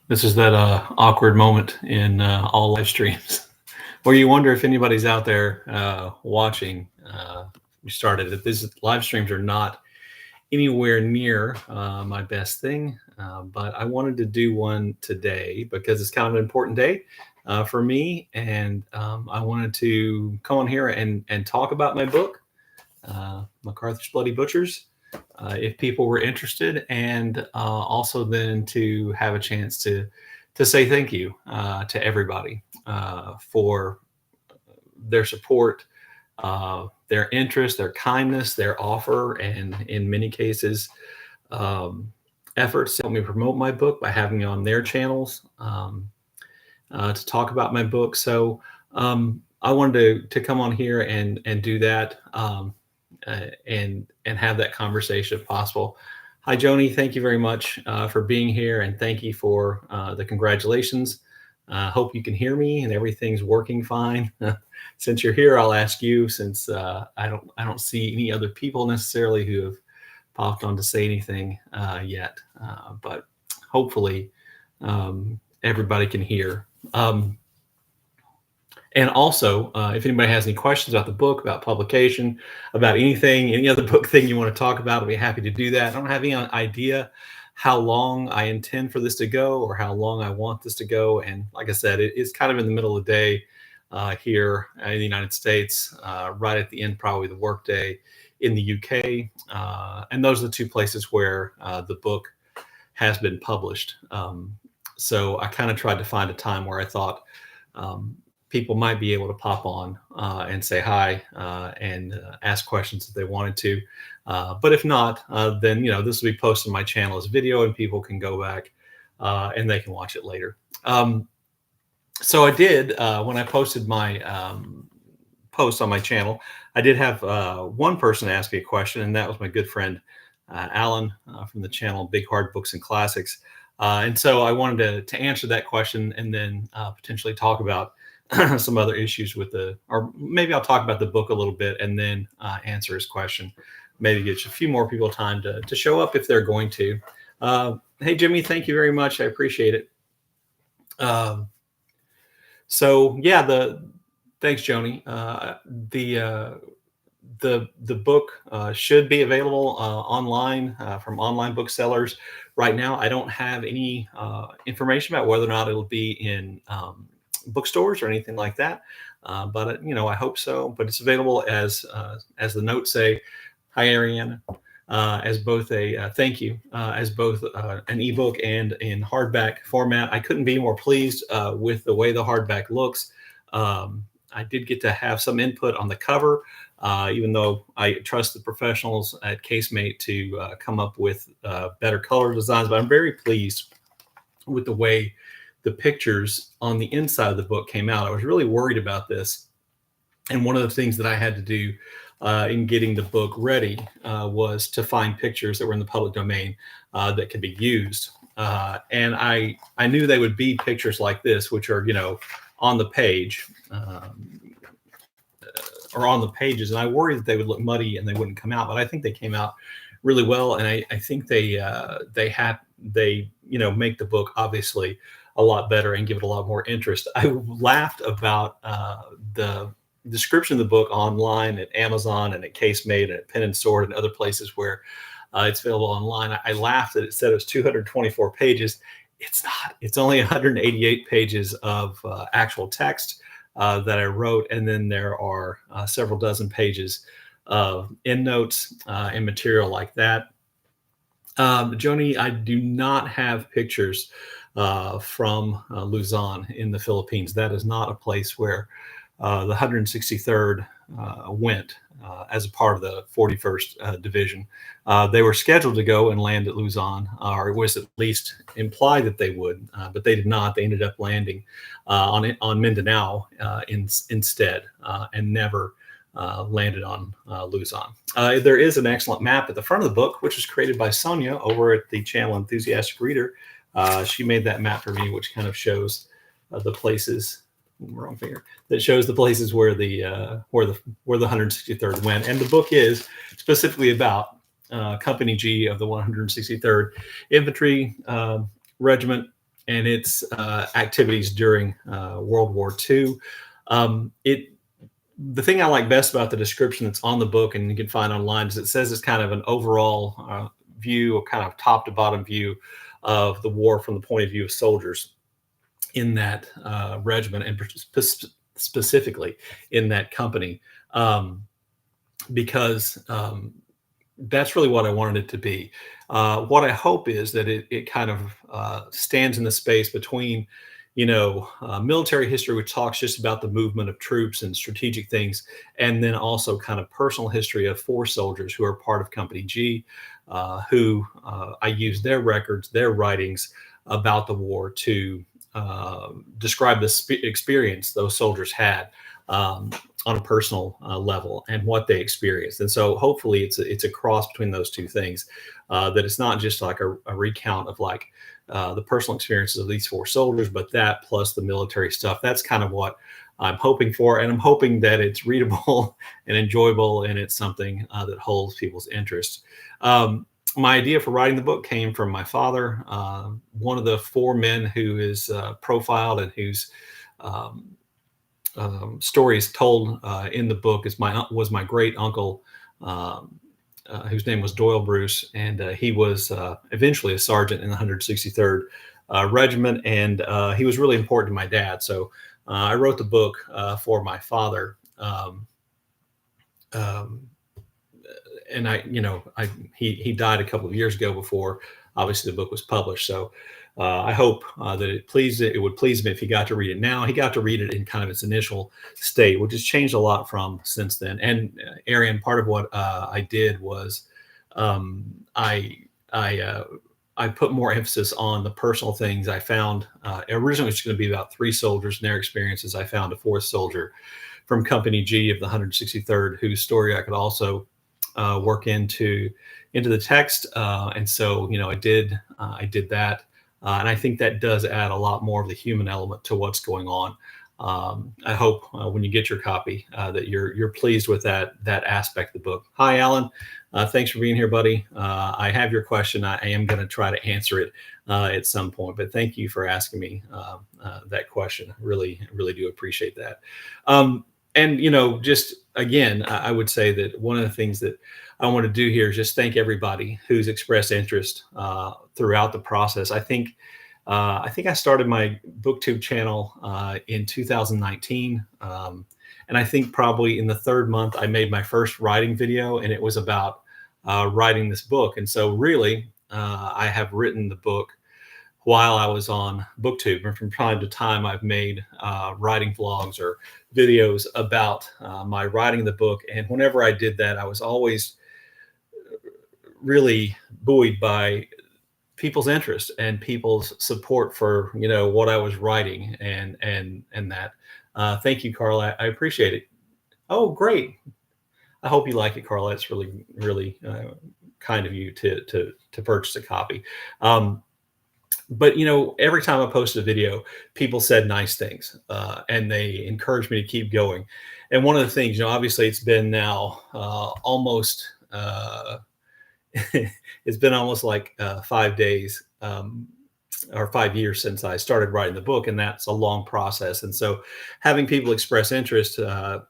This is that awkward moment in all live streams where you wonder if anybody's out there watching. We started it. These live streams are not anywhere near my best thing, but I wanted to do one today because it's kind of an important day for me, and I wanted to come on here and talk about my book, MacArthur's Bloody Butchers, if people were interested, and also then to have a chance to say thank you to everybody for their support, their interest, their kindness, their offer, and in many cases, um, efforts to help me promote my book by having me on their channels to talk about my book. So I wanted to come on here and do that and have that conversation if possible. Hi, Joni. Thank you very much for being here, and thank you for the congratulations. Hope you can hear me and everything's working fine. Since you're here, I'll ask you, since I don't see any other people necessarily who have popped on to say anything yet, but hopefully everybody can hear. And also, if anybody has any questions about the book, about publication, about anything, any other book thing you want to talk about, I'll be happy to do that. I don't have any idea how long I intend for this to go or how long I want this to go. And like I said, it's kind of in the middle of the day here in the United States, right at the end, probably the workday in the UK. And those are the two places where the book has been published. So I kind of tried to find a time where I thought, people might be able to pop on and say hi and ask questions if they wanted to. But if not, then this will be posted on my channel as video, and people can go back and they can watch it later. So I did when I posted my post on my channel. I did have one person ask me a question, and that was my good friend Alan from the channel Big Hard Books and Classics. And so I wanted to answer that question and then potentially talk about some other issues with or maybe I'll talk about the book a little bit and then answer his question. Maybe get a few more people time to show up if they're going to. Hey, Jimmy, thank you very much. I appreciate it. So yeah, thanks, Joni. The book should be available online from online booksellers. Right now, I don't have any information about whether or not it'll be in bookstores or anything like that, but I hope so. But it's available as the notes say. Hi, Ariana. As both a thank you, as both an ebook and in hardback format. I couldn't be more pleased with the way the hardback looks. I did get to have some input on the cover, even though I trust the professionals at Casemate to come up with better color designs. But I'm very pleased with the way the pictures on the inside of the book came out. I was really worried about this. And one of the things that I had to do in getting the book ready was to find pictures that were in the public domain that could be used. And I knew they would be pictures like this, which are, on the page or on the pages. And I worried that they would look muddy and they wouldn't come out, but I think they came out really well. And I think they make the book obviously a lot better and give it a lot more interest. I laughed about the description of the book online at Amazon and at Casemate and at Pen and Sword and other places where it's available online. I laughed that it said it was 224 pages. It's not. It's only 188 pages of actual text that I wrote, and then there are several dozen pages of endnotes and material like that. Joni, I do not have pictures from Luzon in the Philippines. That is not a place where the 163rd went as a part of the 41st Division. They were scheduled to go and land at Luzon, or it was at least implied that they would, but they did not. They ended up landing on Mindanao instead and never landed on Luzon. There is an excellent map at the front of the book, which was created by Sonia over at the channel Enthusiastic Reader. She made that map for me, which kind of shows the places. Wrong finger. That shows the places where the 163rd went, and the book is specifically about Company G of the 163rd Infantry Regiment, and its activities during World War II. It The thing I like best about the description that's on the book, and you can find online, is it says it's kind of an overall view, a kind of top to bottom view of the war from the point of view of soldiers in that regiment, and specifically in that company, um, because that's really what I wanted it to be. What I hope is that it kind of stands in the space between, military history, which talks just about the movement of troops and strategic things, and then also kind of personal history of four soldiers who are part of Company G, who I use their records, their writings about the war to describe the experience those soldiers had. On a personal level and what they experienced. And so hopefully it's a cross between those two things, that it's not just like a recount of like the personal experiences of these four soldiers, but that plus the military stuff. That's kind of what I'm hoping for. And I'm hoping that it's readable and enjoyable, and it's something that holds people's interest. My idea for writing the book came from my father. One of the four men who is profiled and whose stories told in the book was my great uncle, whose name was Doyle Bruce, and he was eventually a sergeant in the 163rd Regiment, and he was really important to my dad. So I wrote the book for my father, um, and he died a couple of years ago before obviously the book was published. So I hope that it would please him if he got to read it now. He got to read it in kind of its initial state, which has changed a lot from since then. And Arian, part of what I did was um, I I I put more emphasis on the personal things I found. Originally, it was going to be about three soldiers and their experiences. I found a fourth soldier from Company G of the 163rd, whose story I could also work into the text. And so, I did that. And I think that does add a lot more of the human element to what's going on. I hope when you get your copy that you're pleased with that aspect of the book. Hi, Alan. Thanks for being here, buddy. I have your question. I am going to try to answer it at some point, but thank you for asking me that question. Really, really do appreciate that. And just again, I would say that one of the things that I want to do here is just thank everybody who's expressed interest throughout the process. I think I started my BookTube channel in 2019. And I think probably in the third month, I made my first writing video, and it was about writing this book. And so really, I have written the book while I was on BookTube. And from time to time, I've made writing vlogs or videos about my writing the book. And whenever I did that, I was always really buoyed by people's interest and people's support for what I was writing, and that. Thank you, Carla. I appreciate it. Oh, great. I hope you like it, Carla. It's really, really kind of you to purchase a copy. But every time I posted a video, people said nice things, and they encouraged me to keep going. And one of the things, obviously, it's been now almost. It's been almost like 5 days or 5 years since I started writing the book, and that's a long process. And so, having people express interest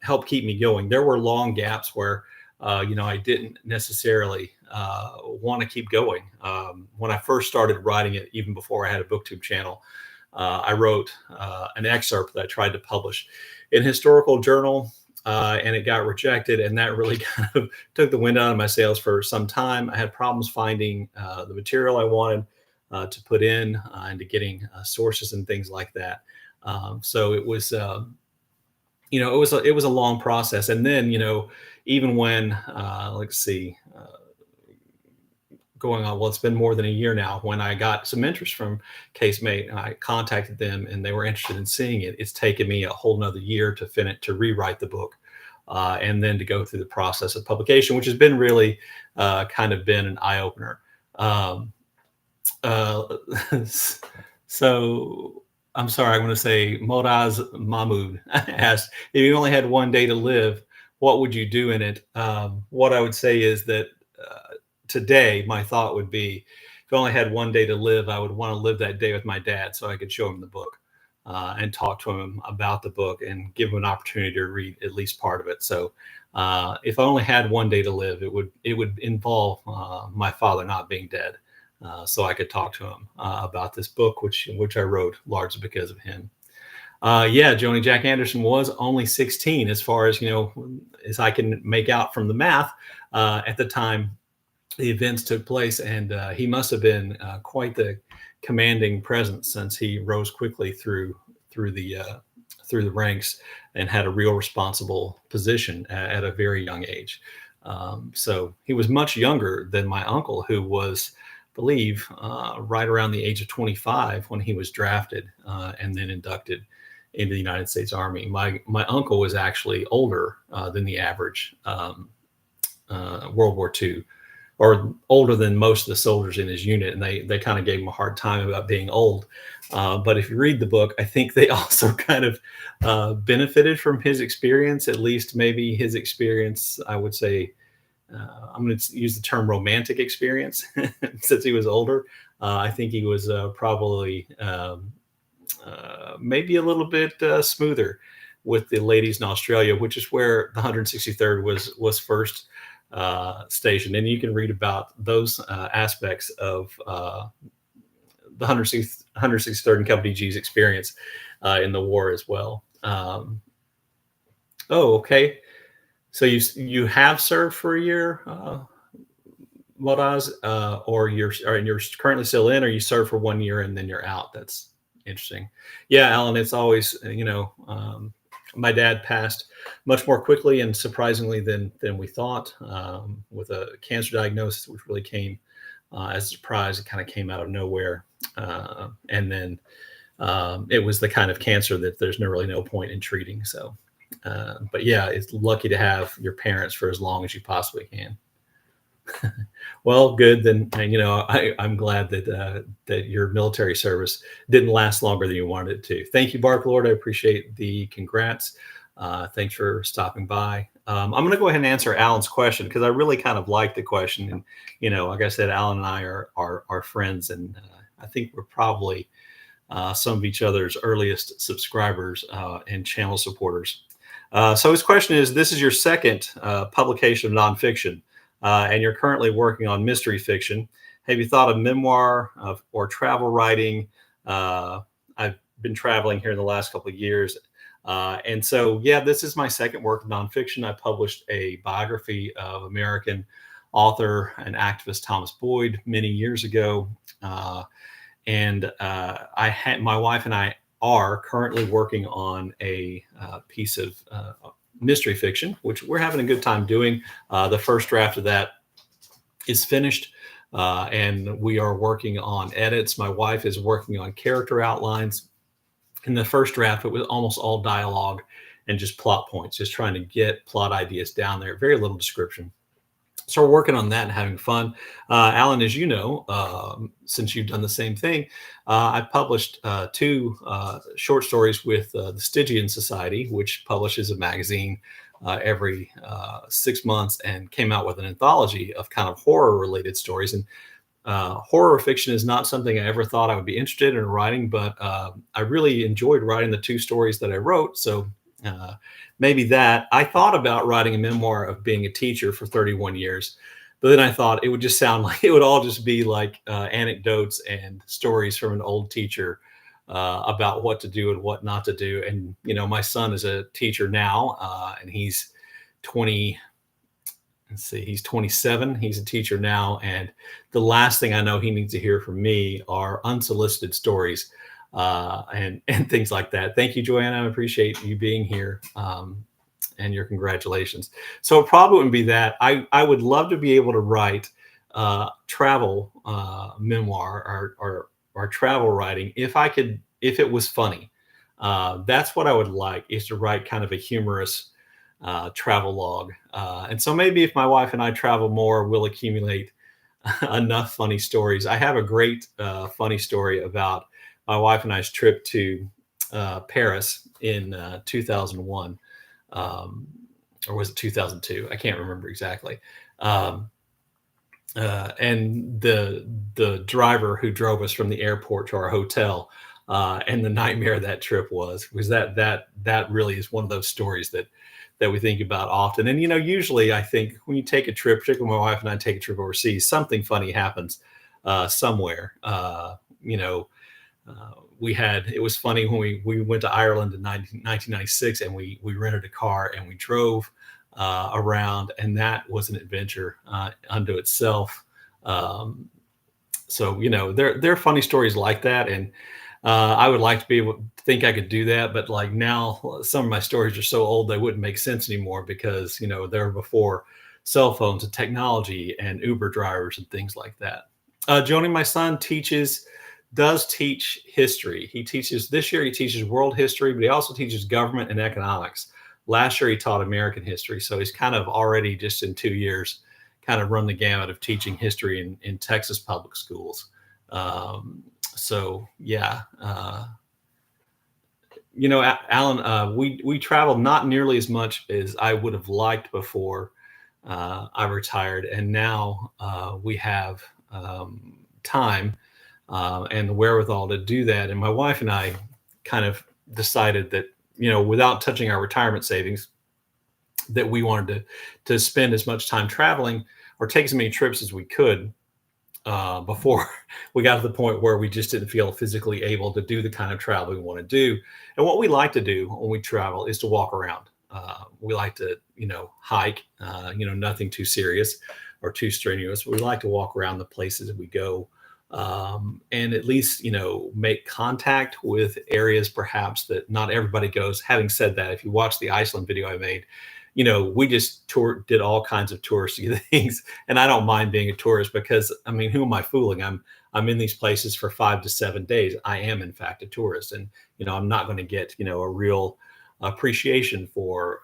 helped keep me going. There were long gaps where, I didn't necessarily want to keep going. When I first started writing it, even before I had a BookTube channel, I wrote an excerpt that I tried to publish in a historical journal. And it got rejected, and that really kind of took the wind out of my sails for some time. I had problems finding the material I wanted to put in, and to getting sources and things like that. So it was, it was a long process. And then, even when, let's see, going on, well, it's been more than a year now. When I got some interest from Casemate, I contacted them, and they were interested in seeing it. It's taken me a whole nother year to rewrite the book, and then to go through the process of publication, which has been really kind of been an eye opener. Uh, so I'm sorry, I'm going to say Moraz Mahmood asked, if you only had one day to live, what would you do in it? What I would say is that today, my thought would be, if I only had one day to live, I would want to live that day with my dad so I could show him the book and talk to him about the book and give him an opportunity to read at least part of it. So if I only had one day to live, it would involve my father not being dead, so I could talk to him about this book, which I wrote largely because of him. Yeah, Joni, Jack Anderson was only 16, as far as as I can make out from the math at the time the events took place, and he must have been quite the commanding presence, since he rose quickly through the through the ranks and had a real responsible position at a very young age. So he was much younger than my uncle, who was, I believe, right around the age of 25 when he was drafted and then inducted into the United States Army. My uncle was actually older than the average World War II, or older than most of the soldiers in his unit, and they kind of gave him a hard time about being old. But if you read the book, I think they also kind of benefited from his experience, at least maybe his experience, I would say, I'm going to use the term romantic experience, since he was older. I think he was probably maybe a little bit smoother with the ladies in Australia, which is where the 163rd was first stationed. And you can read about those aspects of the 163rd and Company G's experience in the war as well. Oh, okay. So you have served for a year, Moraz, or you're currently still in, or you serve for 1 year and then you're out. That's interesting. Yeah, Alan, it's always, my dad passed much more quickly and surprisingly than we thought, with a cancer diagnosis, which really came as a surprise. It kind of came out of nowhere. And then it was the kind of cancer that there's really no point in treating. So, but yeah, it's lucky to have your parents for as long as you possibly can. Well, good. Then, I'm glad that your military service didn't last longer than you wanted it to. Thank you, Bark Lord. I appreciate the congrats. Thanks for stopping by. I'm going to go ahead and answer Alan's question, because I really kind of like the question. And, like I said, Alan and I are friends, and I think we're probably some of each other's earliest subscribers and channel supporters. So his question is, this is your second publication of nonfiction, and you're currently working on mystery fiction. Have you thought of memoir or travel writing? I've been traveling here in the last couple of years. And so, yeah, this is my second work of nonfiction. I published a biography of American author and activist Thomas Boyd many years ago. And my wife and I are currently working on a piece of mystery fiction, which we're having a good time doing. The first draft of that is finished, and we are working on edits. My wife is working on character outlines. In the first draft, it was almost all dialogue and just plot points, just trying to get plot ideas down there, very little description. So we're working on that and having fun. Alan, as you know, since you've done the same thing, I published two short stories with the Stygian Society, which publishes a magazine every 6 months, and came out with an anthology of kind of horror-related stories. And horror fiction is not something I ever thought I would be interested in writing, but I really enjoyed writing the two stories that I wrote. So maybe that. I thought about writing a memoir of being a teacher for 31 years, but then I thought it would just sound like it would all just be like anecdotes and stories from an old teacher about what to do and what not to do. And, my son is a teacher now, and he's 20. Let's see, he's 27. He's a teacher now. And the last thing I know he needs to hear from me are unsolicited stories and things like that. Thank you, Joanna. I appreciate you being here, and your congratulations. So it probably wouldn't be that. I would love to be able to write travel memoir or travel writing if it was funny. That's what I would like, is to write kind of a humorous travel log. And so maybe if my wife and I travel more, we'll accumulate enough funny stories. I have a great funny story about my wife and I's trip to Paris in 2001, or was it 2002? I can't remember exactly. And the driver who drove us from the airport to our hotel, and the nightmare that trip was that really is one of those stories that we think about often. And usually I think when you take a trip, particularly my wife and I take a trip overseas, something funny happens somewhere. You know, it was funny when we went to Ireland in 1996, and we rented a car and we drove around, and that was an adventure unto itself. Um, so there are funny stories like that, and I would like to be able to think I could do that, but like now, some of my stories are so old they wouldn't make sense anymore because they're before cell phones and technology and Uber drivers and things like that. Joni, my son, does teach history. He teaches this year. He teaches world history, but he also teaches government and economics. Last year he taught American history, so he's kind of already just in 2 years kind of run the gamut of teaching history in Texas public schools. So yeah, Alan, we traveled not nearly as much as I would have liked before I retired, and now we have time and the wherewithal to do that. And my wife and I kind of decided that without touching our retirement savings, that we wanted to spend as much time traveling or take as many trips as we could before we got to the point where we just didn't feel physically able to do the kind of travel we want to do. And what we like to do when we travel is to walk around. We like to, hike, nothing too serious or too strenuous. We like to walk around the places that we go, and at least, make contact with areas perhaps that not everybody goes. Having said that, if you watch the Iceland video I made, we just did all kinds of touristy things, and I don't mind being a tourist because, I mean, who am I fooling? I'm in these places for 5 to 7 days. I am in fact a tourist, and I'm not going to get a real appreciation for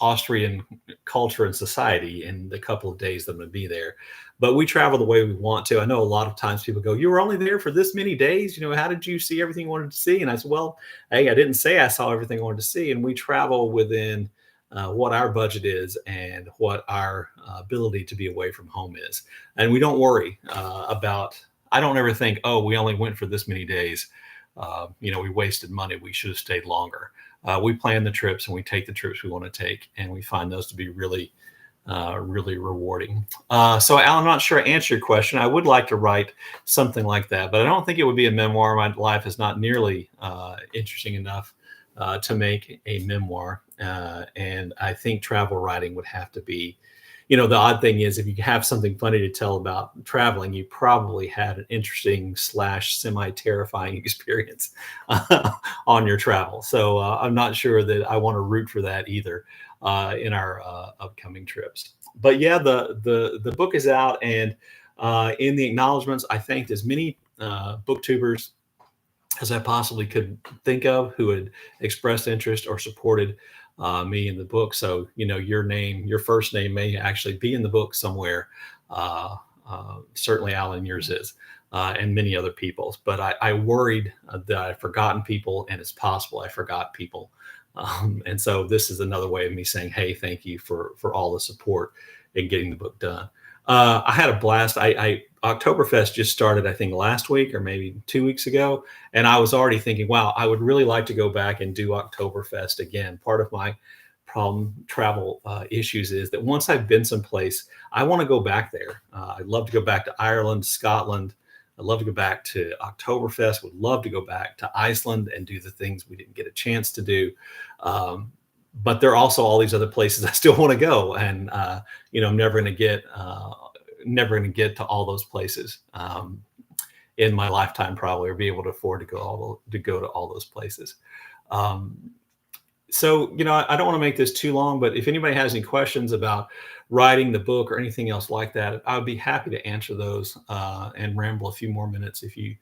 Austrian culture and society in the couple of days that I'm going to be there. But we travel the way we want to. I know a lot of times people go, "You were only there for this many days. How did you see everything you wanted to see?" And I said, "Well, hey, I didn't say I saw everything I wanted to see." And we travel within what our budget is and what our ability to be away from home is. And we don't worry I don't ever think, oh, we only went for this many days. We wasted money. We should have stayed longer. We plan the trips and we take the trips we want to take, and we find those to be really, really rewarding. So, Alan, I'm not sure I answered your question. I would like to write something like that, but I don't think it would be a memoir. My life is not nearly interesting enough to make a memoir. And I think travel writing would have to be, the odd thing is if you have something funny to tell about traveling, you probably had an interesting / semi-terrifying experience on your travel. So I'm not sure that I want to root for that either in our upcoming trips. But yeah, the book is out, and in the acknowledgments, I thanked as many booktubers as I possibly could think of who had expressed interest or supported me in the book. So, your first name may actually be in the book somewhere. Certainly, Alan, yours is, and many other people's. But I worried that I'd forgotten people, and it's possible I forgot people. And so this is another way of me saying, hey, thank you for all the support in getting the book done. I had a blast. Oktoberfest just started, I think, last week or maybe 2 weeks ago. And I was already thinking, wow, I would really like to go back and do Oktoberfest again. Part of my travel issues is that once I've been someplace, I want to go back there. I'd love to go back to Ireland, Scotland. I'd love to go back to Oktoberfest. Would love to go back to Iceland and do the things we didn't get a chance to do. But there are also all these other places I still want to go. And, I'm never going to get to all those places in my lifetime, probably, or be able to afford to go to all those places. So, I don't want to make this too long, but if anybody has any questions about writing the book or anything else like that, I would be happy to answer those and ramble a few more minutes if you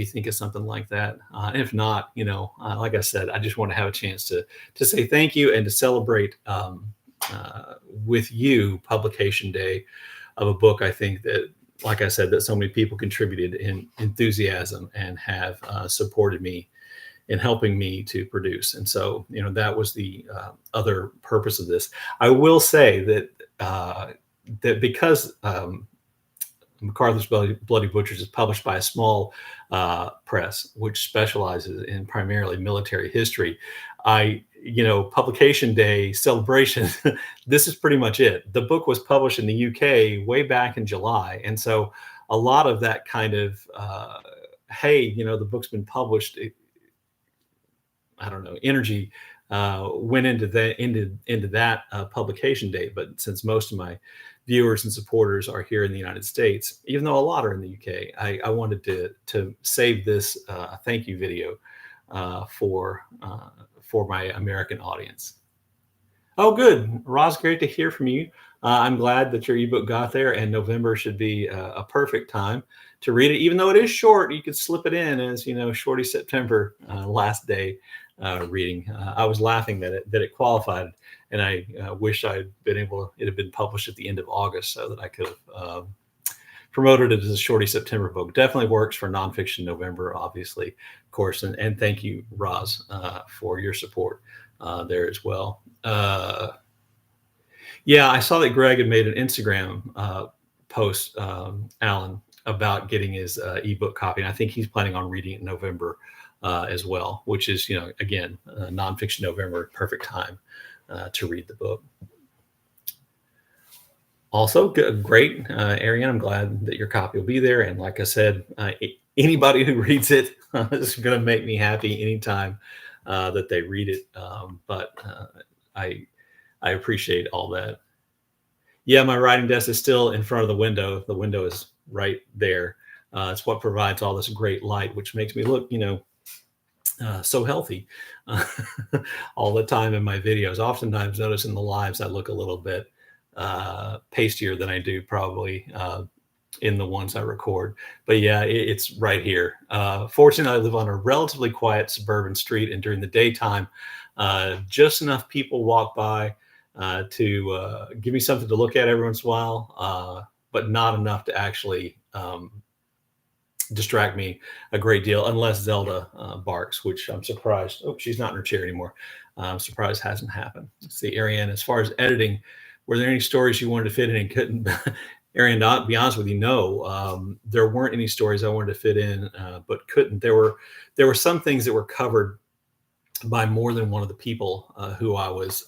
think of something like that. And if not, like I said, I just want to have a chance to say thank you and to celebrate with you publication day of a book. I think that, like I said, that so many people contributed in enthusiasm and have supported me in helping me to produce. And so, that was the other purpose of this. I will say that that because MacArthur's Bloody Butchers is published by a small press, which specializes in primarily military history. Publication day celebration, this is pretty much it. The book was published in the UK way back in July. And so a lot of that kind of, hey, the book's been published, I don't know, energy went into that publication date. But since most of my viewers and supporters are here in the United States, even though a lot are in the UK, I wanted to save this thank you video for my American audience. Oh, good, Roz, great to hear from you. I'm glad that your ebook got there, and November should be a perfect time to read it. Even though it is short, you could slip it in as, Shorty September last day reading. I was laughing that it qualified, and I wish it had been published at the end of August so that I could have promoted it as a Shorty September book. Definitely works for Nonfiction November, obviously, of course. And thank you, Roz, for your support there as well. Yeah, I saw that Greg had made an Instagram post, Alan, about getting his ebook copy. And I think he's planning on reading it in November as well, which is, again, Nonfiction November, perfect time to read the book. Also, great, Ariane, I'm glad that your copy will be there. And like I said, anybody who reads it is going to make me happy anytime that they read it. But I appreciate all that. Yeah, my writing desk is still in front of the window. The window is right there. It's what provides all this great light, which makes me look, so healthy all the time in my videos. Oftentimes, notice in the lives, I look a little bit pastier than I do probably in the ones I record. But yeah, it's right here. Fortunately, I live on a relatively quiet suburban street, and during the daytime, just enough people walk by to give me something to look at every once in a while, but not enough to actually distract me a great deal, unless Zelda barks, which I'm surprised. Oh, she's not in her chair anymore. I'm surprised hasn't happened. Let's see, Ariane, as far as editing, were there any stories you wanted to fit in and couldn't? Ariane, to be honest with you, no. There weren't any stories I wanted to fit in, but couldn't. There were some things that were covered by more than one of the people who I was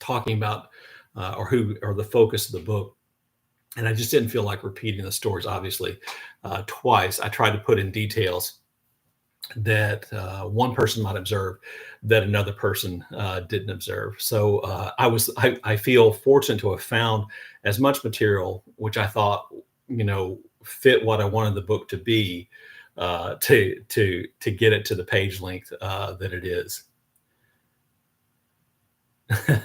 talking about, or who are the focus of the book. And I just didn't feel like repeating the stories, obviously, twice. I tried to put in details that one person might observe that another person didn't observe. So I feel fortunate to have found as much material, which I thought, fit what I wanted the book to be, to get it to the page length that it is.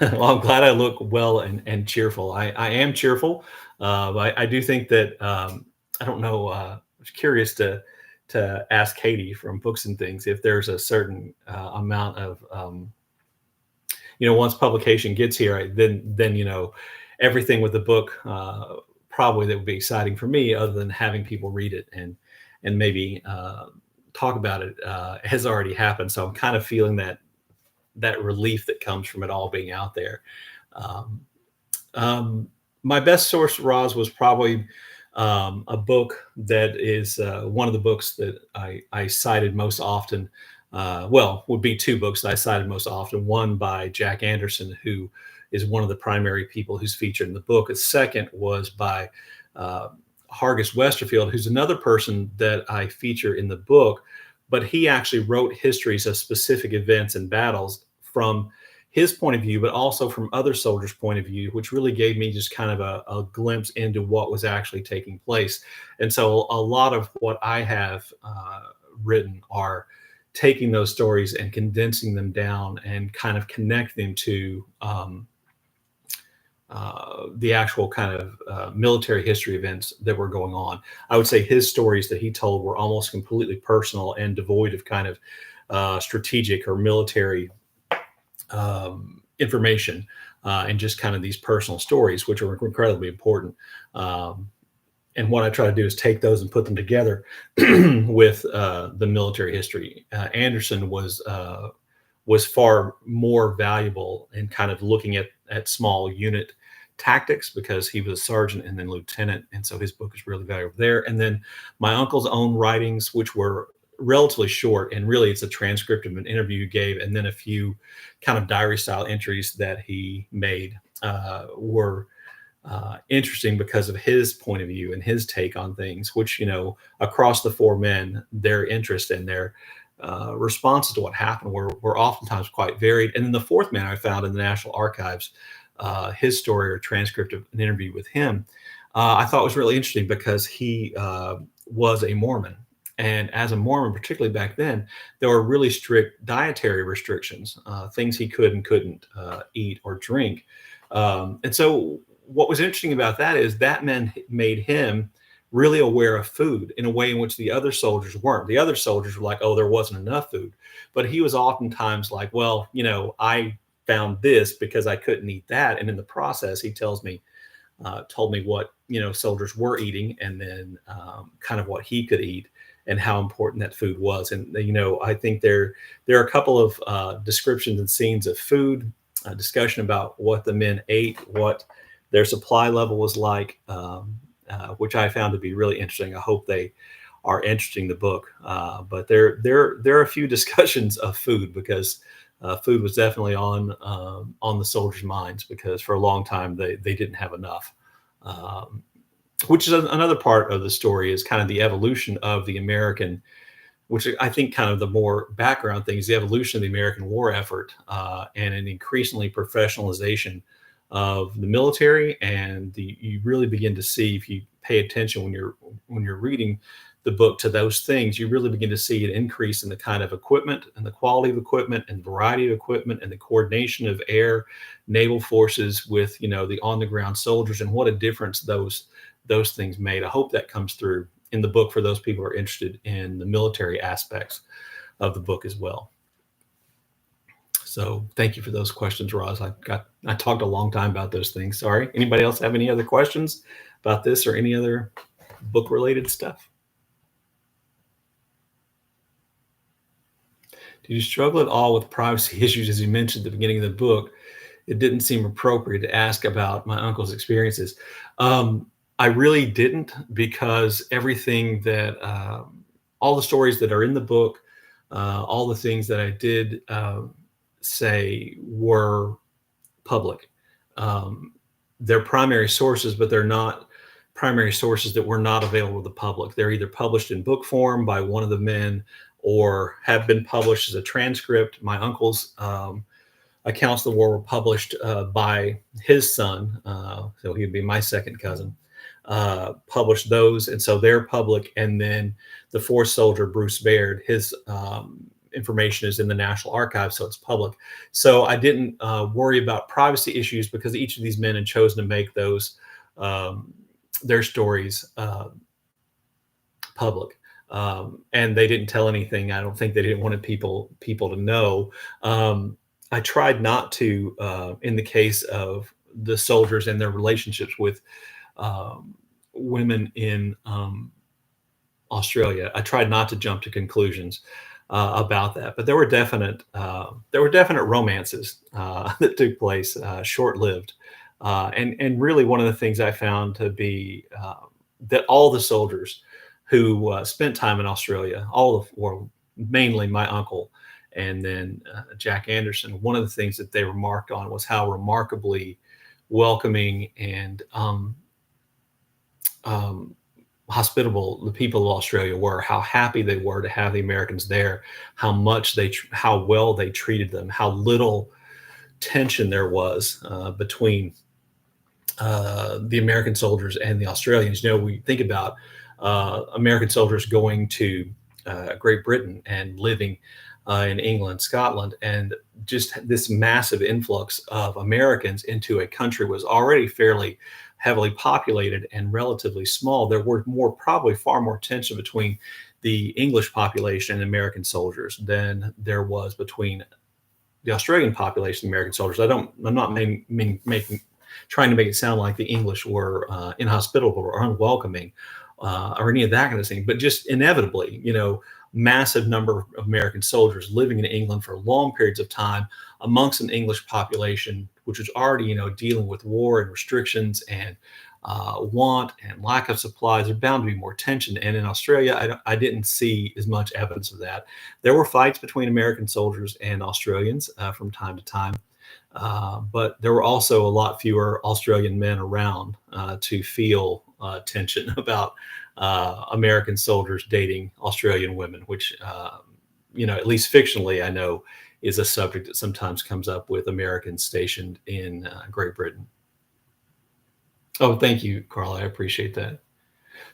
Well, I'm glad I look well and cheerful. I am cheerful. I do think that, I don't know, I was curious to ask Katie from Books and Things if there's a certain amount of, once publication gets here, then everything with the book probably that would be exciting for me, other than having people read it and maybe talk about it, has already happened. So I'm kind of feeling that relief that comes from it all being out there. My best source, Roz, was probably a book that is one of the books that I cited most often. Would be two books that I cited most often. One by Jack Anderson, who is one of the primary people who's featured in the book. A second was by Hargus Westerfield, who's another person that I feature in the book, but he actually wrote histories of specific events and battles from his point of view, but also from other soldiers' point of view, which really gave me just kind of a glimpse into what was actually taking place. And so a lot of what I have written are taking those stories and condensing them down and kind of connect them to the actual kind of military history events that were going on. I would say his stories that he told were almost completely personal and devoid of kind of strategic or military information, and just kind of these personal stories, which are incredibly important. And what I try to do is take those and put them together with the military history. Anderson was far more valuable in kind of looking at small unit tactics because he was a sergeant and then lieutenant, and so his book is really valuable there. And then my uncle's own writings, which were relatively short, and really it's a transcript of an interview he gave, and then a few kind of diary style entries that he made were interesting because of his point of view and his take on things, which, across the four men, their interest and their responses to what happened were oftentimes quite varied. And then the fourth man I found in the National Archives, his story or transcript of an interview with him, I thought was really interesting because he was a Mormon. And as a Mormon, particularly back then, there were really strict dietary restrictions, things he could and couldn't eat or drink. And so what was interesting about that is that made him really aware of food in a way in which the other soldiers weren't. The other soldiers were like, oh, there wasn't enough food. But he was oftentimes like, well, I found this because I couldn't eat that. And in the process, he told me what, soldiers were eating, and then kind of what he could eat and how important that food was. And, I think there are a couple of descriptions and scenes of food, discussion about what the men ate, what their supply level was like, which I found to be really interesting. I hope they are interesting the book. But there are a few discussions of food because food was definitely on the soldiers' minds, because for a long time they didn't have enough. Which is another part of the story, is kind of the evolution of the American, which I think kind of the more background thing is the evolution of the American war effort, and an increasingly professionalization of the military. And you really begin to see, if you pay attention when you're reading the book, to those things, you really begin to see an increase in the kind of equipment and the quality of equipment and variety of equipment and the coordination of air, naval forces with, the on the ground soldiers, and what a difference those things made. I hope that comes through in the book for those people who are interested in the military aspects of the book as well. So thank you for those questions, Roz. I talked a long time about those things. Sorry. Anybody else have any other questions about this or any other book related stuff? Do you struggle at all with privacy issues? As you mentioned at the beginning of the book, it didn't seem appropriate to ask about my uncle's experiences. I really didn't, because everything that, all the stories that are in the book, all the things that I did say were public. They're primary sources, but they're not primary sources that were not available to the public. They're either published in book form by one of the men or have been published as a transcript. My uncle's accounts of the war were published by his son, so he'd be my second cousin, published those, and so they're public. And then the fourth soldier, Bruce Baird, his information is in the National Archives, so it's public. So I didn't worry about privacy issues because each of these men had chosen to make those their stories public. And they didn't tell anything. I don't think they didn't want people to know. I tried not to, in the case of the soldiers and their relationships with women in Australia, I tried not to jump to conclusions about that. But there were definite romances that took place, short-lived, and really one of the things I found to be that all the soldiers who spent time in Australia, or mainly my uncle and then Jack Anderson, one of the things that they remarked on was how remarkably welcoming and hospitable the people of Australia were, how happy they were to have the Americans there, how well they treated them, how little tension there was between the American soldiers and the Australians. We think about American soldiers going to Great Britain and living in England, Scotland, and just this massive influx of Americans into a country was already fairly heavily populated and relatively small. There were probably far more tension between the English population and American soldiers than there was between the Australian population and American soldiers. I'm not trying to make it sound like the English were inhospitable or unwelcoming or any of that kind of thing, but just inevitably, massive number of American soldiers living in England for long periods of time amongst an English population which was already, dealing with war and restrictions and want and lack of supplies, there's bound to be more tension. And in Australia, I didn't see as much evidence of that. There were fights between American soldiers and Australians from time to time, but there were also a lot fewer Australian men around to feel tension about American soldiers dating Australian women, which, at least fictionally, I know is a subject that sometimes comes up with Americans stationed in Great Britain. Oh, thank you, Carla. I appreciate that.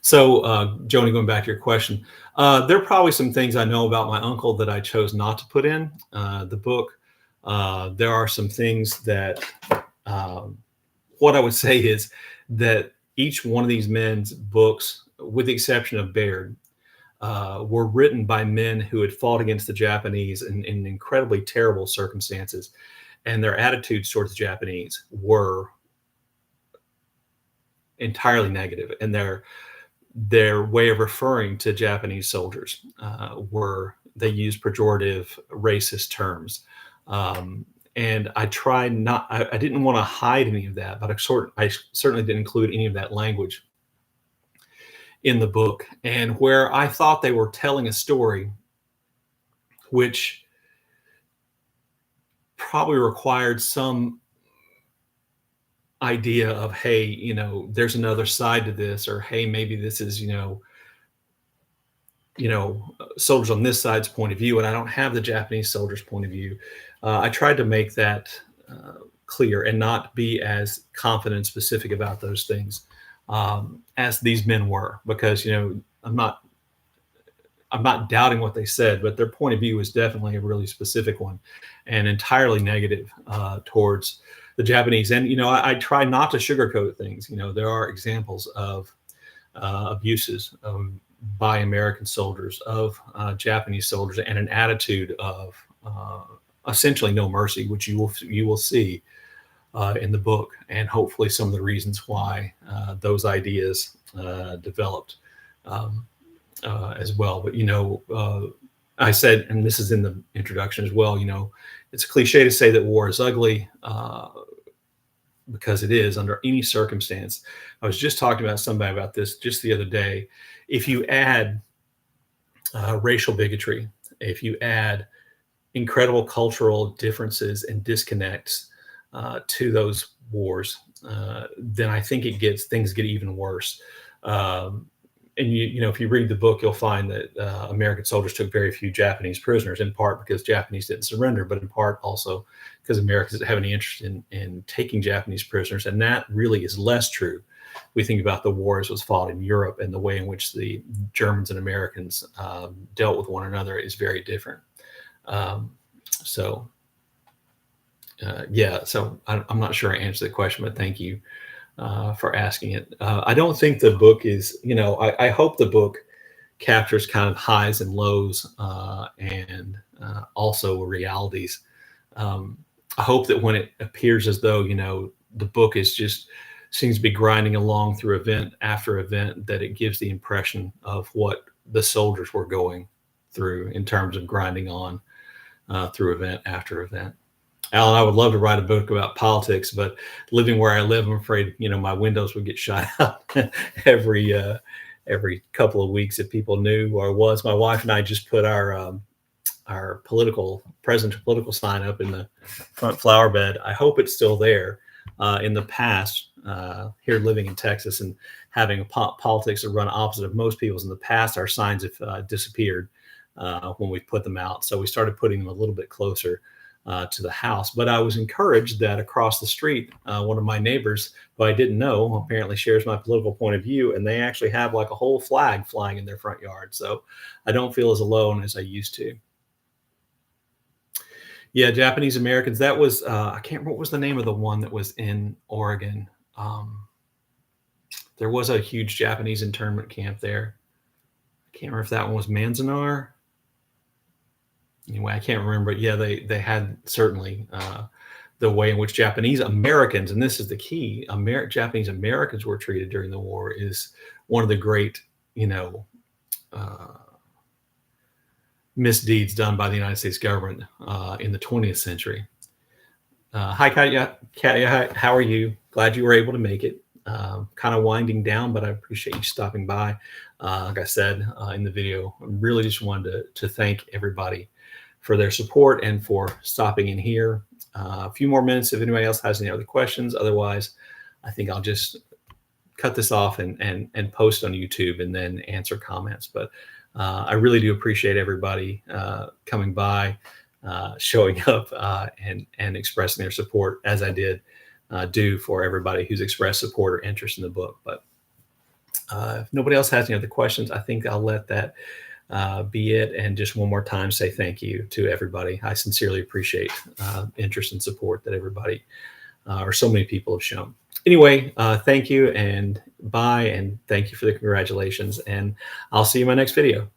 So, Joni, going back to your question, there are probably some things I know about my uncle that I chose not to put in the book. There are some things that, what I would say is that each one of these men's books, with the exception of Baird, were written by men who had fought against the Japanese in incredibly terrible circumstances, and their attitudes towards the Japanese were entirely negative, and their way of referring to Japanese soldiers they used pejorative, racist terms, and I tried not. I didn't want to hide any of that, but I certainly didn't include any of that language in the book. And where I thought they were telling a story, which probably required some idea of, hey, there's another side to this, or hey, maybe this is, soldiers on this side's point of view, and I don't have the Japanese soldiers' point of view. I tried to make that clear and not be as confident and specific about those things as these men were, because I'm not doubting what they said, but their point of view was definitely a really specific one and entirely negative towards the Japanese. And, I try not to sugarcoat things. There are examples of abuses by American soldiers, of Japanese soldiers, and an attitude of essentially no mercy, which you will see in the book, and hopefully some of the reasons why those ideas developed as well. But I said, and this is in the introduction as well, it's a cliche to say that war is ugly, because it is under any circumstance. I was just talking about somebody about this just the other day. If you add racial bigotry, if you add incredible cultural differences and disconnects to those wars, then I think things get even worse. And if you read the book, you'll find that American soldiers took very few Japanese prisoners, in part because Japanese didn't surrender, but in part also because Americans didn't have any interest in taking Japanese prisoners. And that really is less true. We think about the war as was fought in Europe, and the way in which the Germans and Americans dealt with one another is very different. So I'm not sure I answered the question, but thank you for asking it. I don't think the book is, I hope the book captures kind of highs and lows and also realities. I hope that when it appears as though, the book seems to be grinding along through event after event, that it gives the impression of what the soldiers were going through in terms of grinding on through event after event. Alan, I would love to write a book about politics, but living where I live, I'm afraid, my windows would get shot out every couple of weeks if people knew who I was. My wife and I just put our presidential political sign up in the front flower bed. I hope it's still there. In the past, here living in Texas and having politics that run opposite of most people's, in the past, our signs have disappeared when we put them out. So we started putting them a little bit closer to the house. But I was encouraged that across the street, one of my neighbors, who I didn't know, apparently shares my political point of view, and they actually have like a whole flag flying in their front yard. So I don't feel as alone as I used to. Yeah, Japanese Americans. That was I can't remember what was the name of the one that was in Oregon. There was a huge Japanese internment camp there. I can't remember if that one was Manzanar. Anyway, I can't remember. But yeah, they had certainly the way in which Japanese Americans, and this is the key, Japanese Americans were treated during the war is one of the great, misdeeds done by the United States government in the 20th century. Hi, Katya. Katya, how are you? Glad you were able to make it. Kind of winding down, but I appreciate you stopping by. Like I said in the video, I really just wanted to thank everybody for their support and for stopping in here. A few more minutes if anybody else has any other questions. Otherwise, I think I'll just cut this off and post on YouTube and then answer comments. But I really do appreciate everybody coming by, showing up, and expressing their support as I did do for everybody who's expressed support or interest in the book. But if nobody else has any other questions, I think I'll let that be it. And just one more time, say thank you to everybody. I sincerely appreciate interest and support that everybody or so many people have shown. Anyway, thank you and bye. And thank you for the congratulations. And I'll see you in my next video.